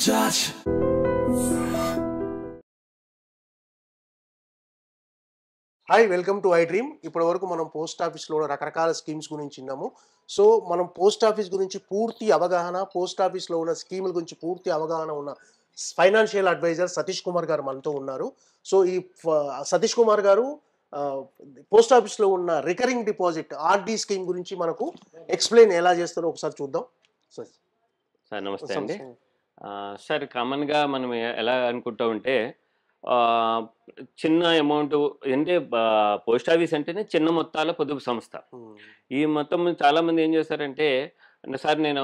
touch. Hi, welcome to I dream. ఇప్పటి వరకు మనం పోస్ట్ ఆఫీస్లో రకరకాల స్కీమ్స్ గురించి విన్నాము. సో మనం పోస్ట్ ఆఫీస్ గురించి పూర్తి అవగాహన, పోస్ట్ ఆఫీస్లో ఉన్న స్కీముల గురించి పూర్తి అవగాహన ఉన్న ఫైనాన్షియల్ అడ్వైజర్ సతీష్ కుమార్ గారు మనతో ఉన్నారు. సో ఈ సతీష్ కుమార్ గారు పోస్ట్ ఆఫీస్లో ఉన్న రికరింగ్ డిపాజిట్ ఆర్డి స్కీమ్ గురించి మనకు ఎక్స్ప్లెయిన్ ఎలా చేస్తారో ఒకసారి చూద్దాం. సార్ నమస్తే అండి. సార్ కామన్గా మనం ఎలా అనుకుంటా ఉంటే చిన్న అమౌంట్ అంటే పోస్ట్ ఆఫీస్ అంటేనే చిన్న మొత్తాల పొదుపు సంస్థ. ఈ మొత్తం చాలామంది ఏం చేస్తారంటే, సార్ నేను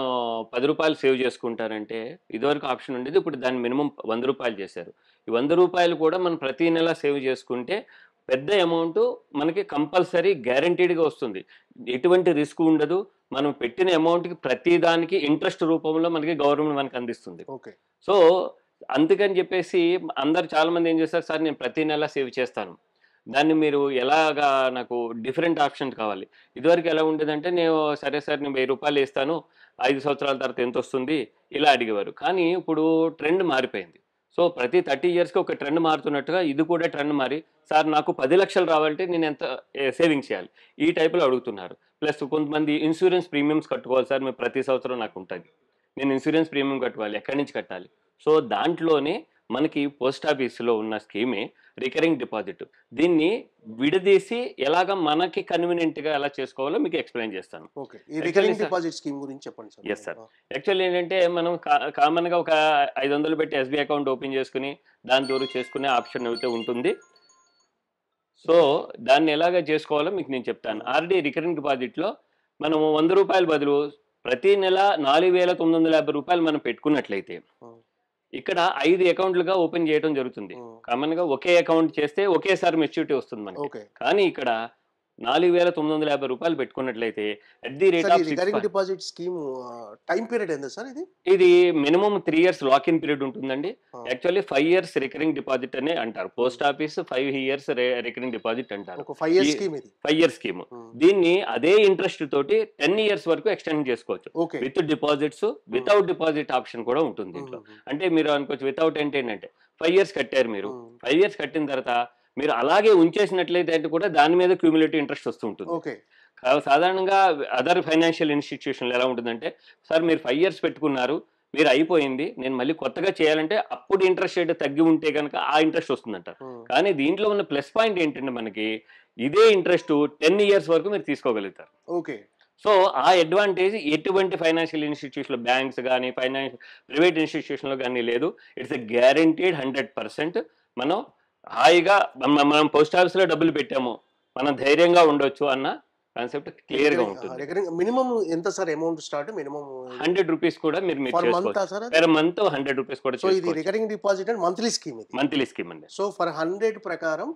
10 రూపాయలు సేవ్ చేసుకుంటానంటే ఇదివరకు ఆప్షన్ ఉండేది, ఇప్పుడు దాన్ని మినిమం 100 రూపాయలు చేశారు. ఈ 100 రూపాయలు కూడా మనం ప్రతి నెల సేవ్ చేసుకుంటే పెద్ద అమౌంట్ మనకి కంపల్సరీ గ్యారంటీడ్గా వస్తుంది. ఎటువంటి రిస్క్ ఉండదు. మనం పెట్టిన అమౌంట్కి ప్రతి దానికి ఇంట్రెస్ట్ రూపంలో మనకి గవర్నమెంట్ మనకు అందిస్తుంది. సో అందుకని చెప్పేసి అందరు చాలామంది ఏం చేస్తారు, సార్ నేను ప్రతి నెల సేవ్ చేస్తాను, దాన్ని మీరు ఎలాగా నాకు డిఫరెంట్ ఆప్షన్ కావాలి. ఇదివరకు ఎలా ఉండేదంటే, నేను సరే సార్ నేను 1000 రూపాయలు వేస్తాను, 5 సంవత్సరాల తర్వాత ఎంత వస్తుంది ఇలా అడిగేవారు. కానీ ఇప్పుడు ట్రెండ్ మారిపోయింది. సో ప్రతి 30 ఇయర్స్కి ఒక ట్రెండ్ మారుతున్నట్టుగా ఇది కూడా ట్రెండ్ మారి, సార్ నాకు 10 లక్షలు రావాలంటే నేను ఎంత సేవింగ్ చేయాలి ఈ టైప్లో అడుగుతున్నారు. ప్లస్ కొంతమంది ఇన్సూరెన్స్ ప్రీమియమ్స్ కట్టుకోవాలి సార్, మేము ప్రతి సంవత్సరం నాకు ఉంటుంది, నేను ఇన్సూరెన్స్ ప్రీమియం కట్టుకోవాలి, ఎక్కడి నుంచి కట్టాలి. సో దాంట్లోనే మనకి పోస్ట్ ఆఫీస్లో ఉన్న స్కీమే రికరింగ్ డిపాజిట్. దీన్ని విడదీసి ఎలాగ మనకి కన్వీనియంట్గా ఎలా చేసుకోవాలో మీకు ఎక్స్ప్లెయిన్ చేస్తాను. Yes sir. యాక్చువల్లీ ఏంటంటే మనం కామన్గా ఒక 500 పెట్టి ఎస్బీఐ అకౌంట్ ఓపెన్ చేసుకుని దాని ద్వారా చేసుకునే ఆప్షన్ అయితే ఉంటుంది. సో దాన్ని ఎలాగ చేసుకోవాలో మీకు నేను చెప్తాను. ఆర్డీ రికరింగ్ డిపాజిట్లో మనము 100 రూపాయల బదులు ప్రతి నెల 4950 రూపాయలు మనం పెట్టుకున్నట్లయితే ఇక్కడ 5 అకౌంట్లుగా ఓపెన్ చేయడం జరుగుతుంది. కామన్ గా ఒకే అకౌంట్ చేస్తే ఒకేసారి మెచ్యూరిటీ వస్తుంది మనకి. కానీ ఇక్కడ 4950 రూపాయలు పెట్టుకున్నట్లయితే at the rate of deposit scheme time period ఎంత సార్? ఇది minimum 3 years lock in period ఉంటుందండి. యాక్చువల్లీ 5 ఇయర్స్ రికరింగ్ డిపాజిట్ అనే అంటారు. Post office 5 years recurring deposit అంటారు. 5 ఇయర్స్ స్కీమ్. దీన్ని అదే ఇంట్రెస్ట్ తోటి 10 ఇయర్స్ వరకు ఎక్స్టెండ్ చేసుకోవచ్చు. With deposits, without deposit option కూడా ఉంటుంది దీంట్లో. అంటే మీరు అనుకోవచ్చు వితౌట్ అంటే ఏంటంటే 5 ఇయర్స్ కట్టారు మీరు, 5 ఇయర్స్ కట్టిన తర్వాత మీరు అలాగే ఉంచేసినట్లయితే కూడా దాని మీద క్యూములేటివ్ ఇంట్రెస్ట్ వస్తూ ఉంటుంది. సాధారణంగా అదర్ ఫైనాన్షియల్ ఇన్స్టిట్యూషన్లు ఎలా ఉంటుందంటే, సార్ మీరు 5 ఇయర్స్ పెట్టుకున్నారు, మీరు అయిపోయింది, నేను మళ్ళీ కొత్తగా చేయాలంటే అప్పుడు ఇంట్రెస్ట్ రేట్ తగ్గి ఉంటే కనుక ఆ ఇంట్రెస్ట్ వస్తుందంట. కానీ దీంట్లో ఉన్న ప్లస్ పాయింట్ ఏంటంటే మనకి ఇదే ఇంట్రెస్ట్ 10 ఇయర్స్ వరకు మీరు తీసుకోగలుగుతారు. సో ఆ అడ్వాంటేజ్ ఎటువంటి ఫైనాన్షియల్ ఇన్స్టిట్యూషన్లో, బ్యాంక్స్ కానీ ప్రైవేట్ ఇన్స్టిట్యూషన్లో కానీ లేదు. It's a guaranteed 100%. మనం హాయిగా మనం పోస్ట్ ఆఫీస్లో డబ్బులు పెట్టాము, మనం ధైర్యంగా ఉండొచ్చు అన్న కాన్సెప్ట్ క్లియర్ గా ఉంటుంది. మినిమం ఎంత sir amount start? Minimum 100 rupees కూడా మీరు పర్ మంత్ 100 రూపీస్ కూడా. సో ఇది recurring deposit and monthly scheme. Monthly scheme అండి. సో ఫర్ 100 ప్రకారం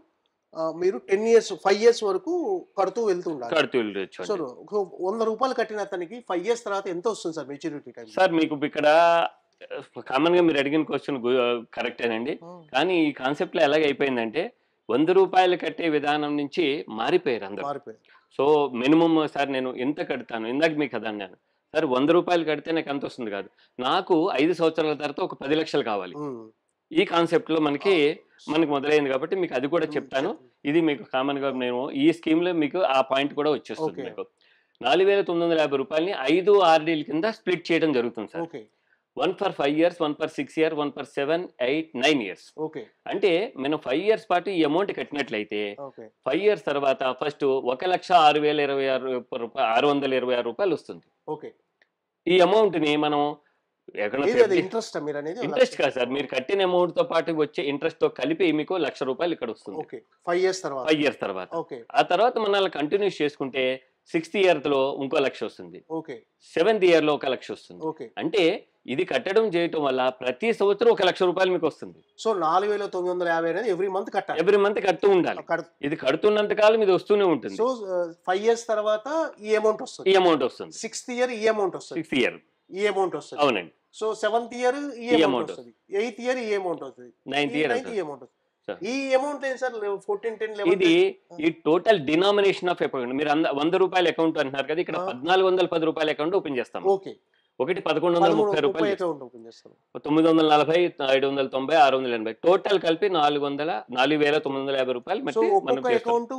మీరు 10 ఇయర్స్ 5 ఇయర్స్ వరకు కడుతూ వెళ్తుండాలి. సో 100 రూపాయలు కట్టిన అతనికి 5 ఇయర్స్ తర్వాత ఎంత వస్తుంది సార్ మెచ్యూరిటీ టైం? సార్ మీకు ఇక్కడ కామన్ గా మీరు అడిగిన క్వశ్చన్ కరెక్టేనండి. కానీ ఈ కాన్సెప్ట్ లో ఎలాగ అయిపోయిందంటే 100 రూపాయలు కట్టే విధానం నుంచి మారిపోయారు అందరూ. సో మినిమం సార్ నేను ఎంత కడతాను, ఇందాక మీకు కదా అన్నాను సార్ 100 రూపాయలు కడితే నాకు ఎంత వస్తుంది కాదు, నాకు 5 సంవత్సరాల తర్వాత ఒక 10 లక్షలు కావాలి. ఈ కాన్సెప్ట్ లో మనకి మొదలైంది కాబట్టి మీకు అది కూడా చెప్తాను. ఇది మీకు కామన్ గా నేను ఈ స్కీమ్ లో మీకు ఆ పాయింట్ కూడా వచ్చేస్తుంది. మీకు 4950 రూపాయలని 5 ఆర్డీల కింద స్ప్లిట్ చేయడం జరుగుతుంది sir. 1 for 5 years, 1 for 6 years, 1 for 7, 8, 9 years. అంటే మనం 5 ఇయర్స్ పాటు ఈ అమౌంట్ కట్టినట్లయితే 5 ఇయర్స్ తర్వాత ఫస్ట్ 1,06,626 రూపాయలు వస్తుంది. ఈ అమౌంట్ ని మనం ఇంట్రెస్ట్ కాదు సార్, మీరు కట్టిన అమౌంట్ తో పాటు వచ్చే ఇంట్రెస్ట్ తో కలిపి మీకు 1,00,000 రూపాయలు ఇక్కడ వస్తుంది 5 ఇయర్స్ తర్వాత. ఆ తర్వాత మనం కంటిన్యూస్ చేసుకుంటే 6th ఇయర్ లో ఇంకో 1,00,000 వస్తుంది, 7th ఇయర్ లో 1,00,000 వస్తుంది. అంటే ఇది కట్టడం చేయటం వల్ల ప్రతి సంవత్సరం 1,00,000 రూపాయలు మీకు వస్తుంది. సో 4,950 అనేది ఎవ్రీ మంత్ కడుతూ ఉండాలి. ఇది కడుతున్నంత కాలం ఇది వస్తూనే ఉంటుంది. సో 5 ఇయర్స్ తర్వాత ఈ అమౌంట్ వస్తుంది. 6th ఇయర్ ఈ అమౌంట్ వస్తుంది. 6th ఇయర్ ఈ అమౌంట్ వస్తుంది. అవునండి. సో 7th ఇయర్ ఈ అమౌంట్ వస్తుంది. 8th ఇయర్ ఈ అమౌంట్ వస్తుంది. 9th ఇయర్ ఈ అమౌంట్ వస్తుంది. ఈ అమౌంట్ ఏంటి సార్? 14, 10, 11. ఇది ఈ టోటల్ డినామినేషన్ ఆఫ్ అకౌంట్. మీరు 100 రూపాయల అకౌంట్ అంటున్నారు కదా, ఇక్కడ 1,410 రూపాయల అకౌంట్ ఓపెన్ చేస్తాం. ఒకటి 13 1130 30 రూపాయలు చేస్తారు. అకౌంట్ ఓపెన్ చేస్తారు. 940, 590, 680 టోటల్ కలిపి 4,950 రూపాయలు సో బట్టి మనం ఒక్కొక్క చేస్తాం. అకౌంట్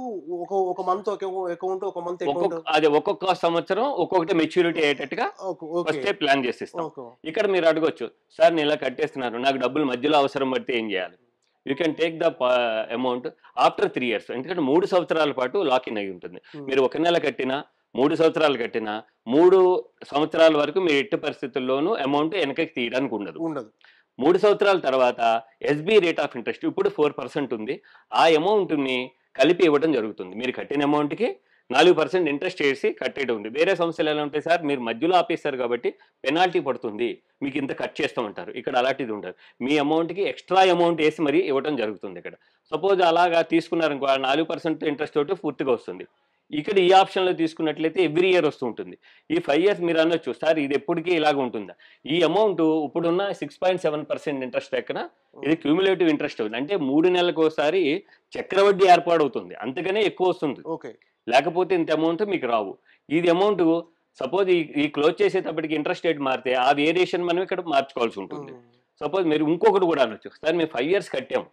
ఒక మంత్ అకౌంట్, ఒక మంత్ అకౌంట్. ఒక్కొక్క సంవత్సరం ఒక్కొక్కటి మెచ్యూరిటీ అయ్యేటట్టుగా ఓకే. ఫస్టే ప్లాన్ చేసిస్తాం. ఓకే. ఇక్కడ మీరు అడగొచ్చు, సార్ నేను ఇలా కట్టేస్తున్నాను, నాకు డబ్బులు మధ్యలో అవసరం పడితే ఏం చేయాలి? You can take the amount after 3 years. ఎందుకంటే 3 సంవత్సరాల పాటు లాక్ ఇన్ అయి ఉంటుంది. మీరు 1 నెల కట్టినా 3 సంవత్సరాలు కట్టినా 3 సంవత్సరాల వరకు మీరు ఎట్టి పరిస్థితుల్లోనూ అమౌంట్ వెనకకి తీయడానికి ఉండదు. 3 సంవత్సరాల తర్వాత ఎస్బీ రేట్ ఆఫ్ ఇంట్రెస్ట్ ఇప్పుడు 4% ఉంది. ఆ అమౌంట్ని కలిపి ఇవ్వడం జరుగుతుంది. మీరు కట్టిన అమౌంట్కి 4% ఇంట్రెస్ట్ చేసి కట్టేయడం ఉంది. వేరే సంస్థలు ఎలా ఉంటాయి సార్, మీరు మధ్యలో ఆపేస్తారు కాబట్టి పెనాల్టీ పడుతుంది, మీకు ఇంత కట్ చేస్తామంటారు. ఇక్కడ అలాంటిది ఉండదు. మీ అమౌంట్కి ఎక్స్ట్రా అమౌంట్ వేసి మరీ ఇవ్వడం జరుగుతుంది. ఇక్కడ సపోజ్ అలాగా తీసుకున్నారనుకో 4% ఇంట్రెస్ట్ తోటి పూర్తిగా వస్తుంది. ఇక్కడ ఈ ఆప్షన్లో తీసుకున్నట్లయితే ఎవ్రీ ఇయర్ వస్తూ ఉంటుంది. ఈ 5 years మీరు అనొచ్చు, సార్ ఇది ఎప్పటికీ ఇలాగ ఉంటుందా? ఈ అమౌంట్ ఇప్పుడున్న 6.7% ఇంట్రెస్ట్ ఎక్కన ఇది క్యూములేటివ్ ఇంట్రెస్ట్ అవుతుంది. అంటే 3 నెలలకు ఒకసారి చక్రవడ్డీ ఏర్పాడవుతుంది, అంతకనే ఎక్కువ వస్తుంది. లేకపోతే ఇంత అమౌంట్ మీకు రావు. ఇది అమౌంట్ సపోజ్ ఈ క్లోజ్ చేసేటప్పటికి ఇంట్రెస్ట్ రేట్ మారితే ఆ వేరియేషన్ మనం ఇక్కడ మార్చుకోవాల్సి ఉంటుంది. సపోజ్ మీరు ఇంకొకటి కూడా అనొచ్చు, సార్ మేము 5 years కట్టాము,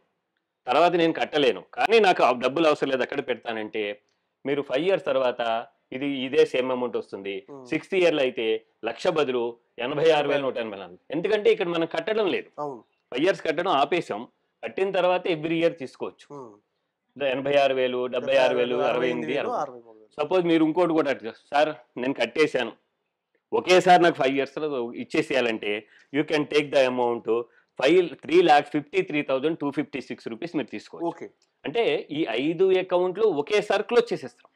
తర్వాత నేను కట్టలేను, కానీ నాకు ఆ డబ్బులు అవసరం లేదు, అక్కడ పెడతానంటే మీరు 5 years తర్వాత ఇదే సేమ్ అమౌంట్ వస్తుంది. 6th yearలో అయితే 1,00,000 బదులు 86,180. ఎందుకంటే ఇక్కడ మనం కట్టడం లేదు. 5 years కట్టడం ఆపేసాం. కట్టిన తర్వాత ఎవ్రీ ఇయర్ తీసుకోవచ్చు. 86,000, 76,000, 68,000. సపోజ్ మీరు ఇంకోటి కూడా సార్ నేను కట్టేశాను, ఒకేసారి నాకు 5 years ఇచ్చేసేయాలంటే you can take the amount 3,53,256 rupees మీరు తీసుకోవచ్చు. అంటే ఈ 5 అకౌంట్లు ఒకేసారి క్లోజ్ చేసేస్తాం.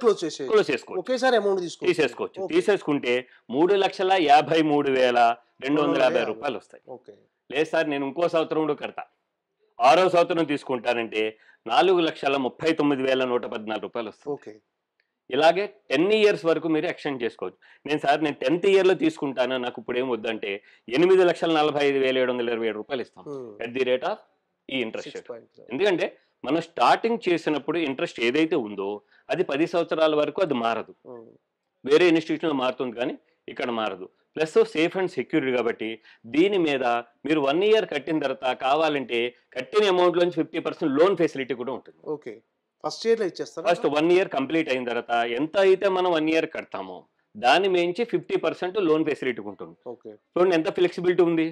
క్లోజ్ చేసుకోవచ్చు. తీసేసుకుంటే 3,53,250 రూపాయలు వస్తాయి. లేదు సార్ నేను ఇంకో సంవత్సరం కూడా కడతా, 6వ సంవత్సరం తీసుకుంటానంటే 4,39,114 రూపాయలు వస్తుంది. ఇలాగే 10 years వరకు మీరు ఎక్స్టెండ్ చేసుకోవచ్చు. నేను 10th yearలో తీసుకుంటాను, నాకు ఇప్పుడు ఏం వద్దంటే 8,45,727 రూపాయలు ఇస్తాం ఎట్ ది రేట్ ఆఫ్ ఈ ఇంట్రెస్ట్ రేట్. ఎందుకంటే మనం స్టార్టింగ్ చేసినప్పుడు ఇంట్రెస్ట్ ఏదైతే ఉందో అది 10 సంవత్సరాల వరకు అది మారదు. వేరే ఇన్స్టిట్యూషన్లో మారుతుంది కానీ ఇక్కడ మారదు. ప్లస్ సేఫ్ అండ్ సెక్యూర్డ్ కాబట్టి దీని మీద మీరు 1 year కట్టిన తర్వాత కావాలంటే కట్టిన అమౌంట్లోంచి 50% లోన్ ఫెసిలిటీ కూడా ఉంటుంది. ఫస్ట్ 1 year కంప్లీట్ అయిన తర్వాత ఎంత అయితే మనం 1 year కడతామో దాని మించి 50% లోన్ ఫెసిలిటీ ఉంటుంది. చూడండి ఎంత ఫ్లెక్సిబిలిటీ ఉంది,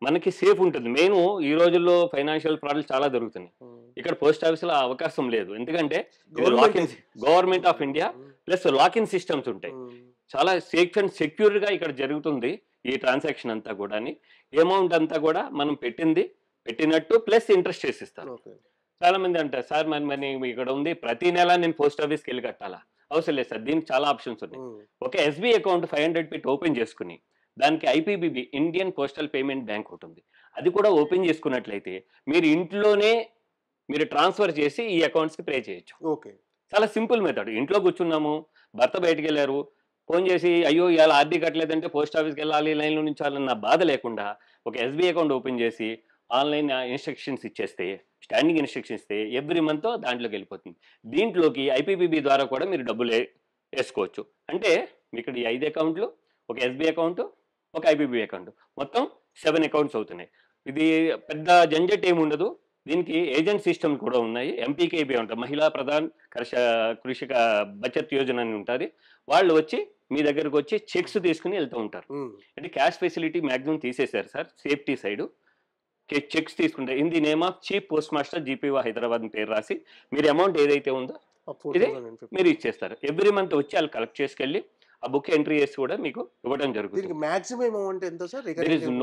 మనకి సేఫ్ ఉంటుంది. మెయిన్ ఈ రోజుల్లో ఫైనాన్షియల్ ఫ్రాడ్లు చాలా జరుగుతున్నాయి. ఇక్కడ పోస్ట్ ఆఫీస్లో అవకాశం లేదు. ఎందుకంటే government of India plus lock in systems ఉంటాయి. చాలా సేఫ్ అండ్ సెక్యూర్గా ఇక్కడ జరుగుతుంది ఈ ట్రాన్సాక్షన్ అంతా కూడా. అమౌంట్ అంతా కూడా మనం పెట్టినట్టు ప్లస్ ఇంట్రెస్ట్ చేసిస్తారు. చాలా మంది అంటారు, సార్ మరి ఇక్కడ ఉంది ప్రతి నెల నేను పోస్ట్ ఆఫీస్కి వెళ్ళి కట్టాలా? అవసరం లేదు సార్, దీనికి చాలా ఆప్షన్స్ ఉన్నాయి. ఒక ఎస్బీ అకౌంట్ 500 పెట్టి ఓపెన్ చేసుకుని దానికి IPBB Indian postal payment bank ఉంటుంది, అది కూడా ఓపెన్ చేసుకున్నట్లయితే మీరు ఇంట్లోనే మీరు ట్రాన్స్ఫర్ చేసి ఈ అకౌంట్స్కి పే చేయొచ్చు. చాలా సింపుల్ మెథడ్. ఇంట్లో కూర్చున్నాము, భర్త బయటికి వెళ్ళారు, ఫోన్ చేసి అయ్యో ఇవాళ ఆర్డీ కట్టలేదంటే పోస్ట్ ఆఫీస్కి వెళ్ళాలి, లైన్లో నుంచాలన్న బాధ లేకుండా ఒక ఎస్బీ అకౌంట్ ఓపెన్ చేసి ఆన్లైన్ ఇన్స్ట్రక్షన్స్ ఇచ్చేస్తే, స్టాండింగ్ ఇన్స్ట్రక్షన్స్ ఇస్తే ఎవ్రీ మంత్ దాంట్లోకి వెళ్ళిపోతుంది. దీంట్లోకి ఐపీబీబీ ద్వారా కూడా మీరు డబ్బులు వేసుకోవచ్చు. అంటే మీకు ఈ 5 అకౌంట్లు, ఒక ఎస్బీ అకౌంట్, ఒక ఐపీబీ అకౌంట్, మొత్తం 7 అకౌంట్స్ అవుతున్నాయి. ఇది పెద్ద జంజట్ ఏమి ఉండదు. దీనికి ఏజెంట్ సిస్టమ్ కూడా ఉన్నాయి. ఎంపీకేబీ ఉంటుంది, మహిళా ప్రధాన్ కృషిక బచత్ యోజన అని ఉంటుంది. వాళ్ళు వచ్చి మీ దగ్గరకు వచ్చి చెక్స్ తీసుకుని వెళ్తూ ఉంటారు. అంటే క్యాష్ ఫెసిలిటీ మ్యాక్సిమం తీసేశారు సార్ సేఫ్టీ సైడ్. చెక్స్ తీసుకుంటే in the name of chief post master GPO Hyderabad పేరు రాసి మీరు అమౌంట్ ఏదైతే ఉందో ఇది మీరు ఇచ్చేస్తారు. ఎవ్రీ మంత్ వచ్చి వాళ్ళు కలెక్ట్ చేసుకెళ్ళి ఆ బుక్ ఎంట్రీ చేసి కూడా మీకు ఇవ్వడం జరుగుతుంది.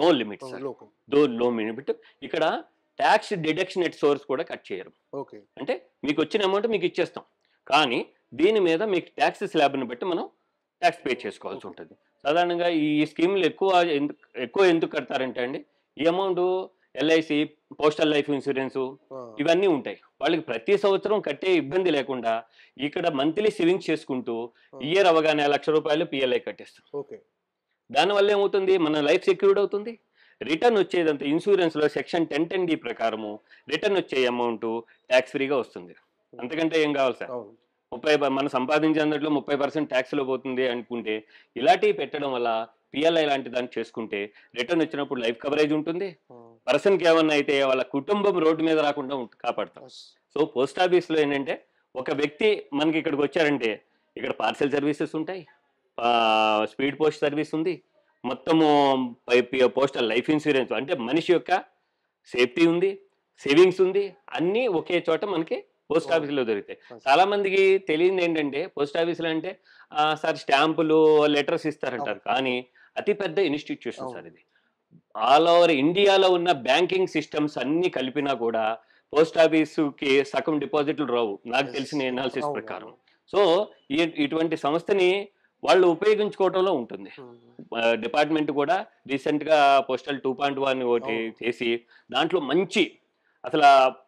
No limit sir, no limit. ఇక్కడ ట్యాక్స్ డిడక్షన్ ఎట్ సోర్స్ కూడా కట్ చేయరు. అంటే మీకు వచ్చిన అమౌంట్ మీకు ఇచ్చేస్తాం, కానీ దీని మీద మీకు ట్యాక్స్ స్లాబ్ని బట్టి మనం ట్యాక్స్ పే చేసుకోవాల్సి ఉంటుంది. సాధారణంగా ఈ స్కీమ్లు ఎక్కువ ఎందుకు కడతారంటే అండి, ఈ amount LIC, postal life insurance ఇవన్నీ ఉంటాయి. వాళ్ళకి ప్రతి సంవత్సరం కట్టే ఇబ్బంది లేకుండా ఇక్కడ మంత్లీ సేవింగ్స్ చేసుకుంటూ ఇయర్ అవగానే 1,00,000 రూపాయలు పిఎల్ఐ కట్టేస్తాం. దానివల్ల ఏమవుతుంది, మన లైఫ్ సెక్యూర్డ్ అవుతుంది. రిటర్న్ వచ్చేదంతా ఇన్సూరెన్స్లో సెక్షన్ 1010D ప్రకారము రిటర్న్ వచ్చే అమౌంట్ ట్యాక్స్ ఫ్రీగా వస్తుంది. అంతకంటే ఏం కావాలి సార్? మనం సంపాదించిన దాంట్లో 30% ట్యాక్స్‌లో పోతుంది అనుకుంటే, ఇలాంటివి పెట్టడం వల్ల పిఎల్ఐ లాంటి దాన్ని చేసుకుంటే రిటర్న్ వచ్చినప్పుడు లైఫ్ కవరేజ్ ఉంటుంది. హ్మ్. పర్సన్‌కి ఏమన్నా అయితే వాళ్ళ కుటుంబం రోడ్డు మీద రాకుండా కాపాడతాం. యెస్. సో, పోస్ట్ ఆఫీస్‌లో ఏంటంటే ఒక వ్యక్తి మనకి ఇక్కడికొచ్చారంటే ఇక్కడ పార్సెల్ సర్వీసెస్ ఉంటాయి. స్పీడ్ పోస్ట్ సర్వీస్ ఉంది. మొత్తము పోస్టల్ లైఫ్ ఇన్స్యూరెన్స్ అంటే మనిషి యొక్క సేఫ్టీ ఉంది. సేవింగ్స్ ఉంది. అన్నీ ఒకే చోట మనకి పోస్ట్ హ్మ్. ఆఫీస్‌లో దొరుకుతాయి. యెస్. చాలా మందికి తెలియనిదేంటంటే పోస్ట్ ఆఫీస్‌లో అంటే సార్ స్టాంపులు, లెటర్స్ ఇస్తారంటారు. అవును. కానీ అతి పెద్ద ఇన్‌స్టిట్యూషన్ అవును. సార్ ఇది. ఆల్ ఓవర్ ఇండియాలో ఉన్న బ్యాంకింగ్ సిస్టమ్స్ అన్నీ కలిపినా కూడా పోస్ట్ ఆఫీస్‌కి సగం డిపాజిట్లు రావు. నాకు యెస్. తెలిసిన ఎనాలిసిస్ అవును. ప్రకారం. అవును. సో, ఇటువంటి సంస్థని వాళ్ళు ఉపయోగించుకోవటంలో ఉంటుంది. హ్మ్. డిపార్ట్‌మెంట్ కూడా రీసెంట్‌గా పోస్టల్ 2.1 ఒకటి అవును. చేసి దాంట్లో మంచి అసల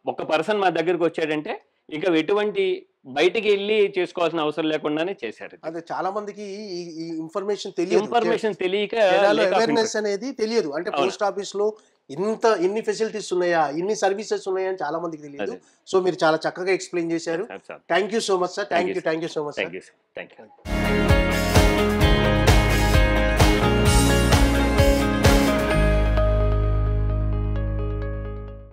ఒక పర్సన్ మా దగ్గరికొచ్చాడంటే ఇక ఎటువంటి బయటికెళ్ళి చేసుకోవాల్సిన అవసరం లేకుండానే చేశారు. అదే చాలా మందికి ఈ ఈ ఇన్ఫర్మేషన్ తెలియదు. ఇన్ఫర్మేషన్ తెలియక జనాల్లో లేక్ ఆఫ్ అవేర్‌నెస్ ఇన్ఫర్మేషన్. అనేది తెలియదు. అంటే అవును. పోస్ట్ ఆఫీస్‌లో ఇన్ని ఫెసిలిటీస్ ఉన్నాయా? ఇన్ని సర్వీసెస్ ఉన్నాయా? అని చాలా మందికి తెలీదు. అదే. సో, మీరు చాలా చక్కగా ఎక్స్‌ప్లెయిన్ చేశారు. Sir. Thank you so much sir. Thank you thank you so much thank sir. You sir. Thank you.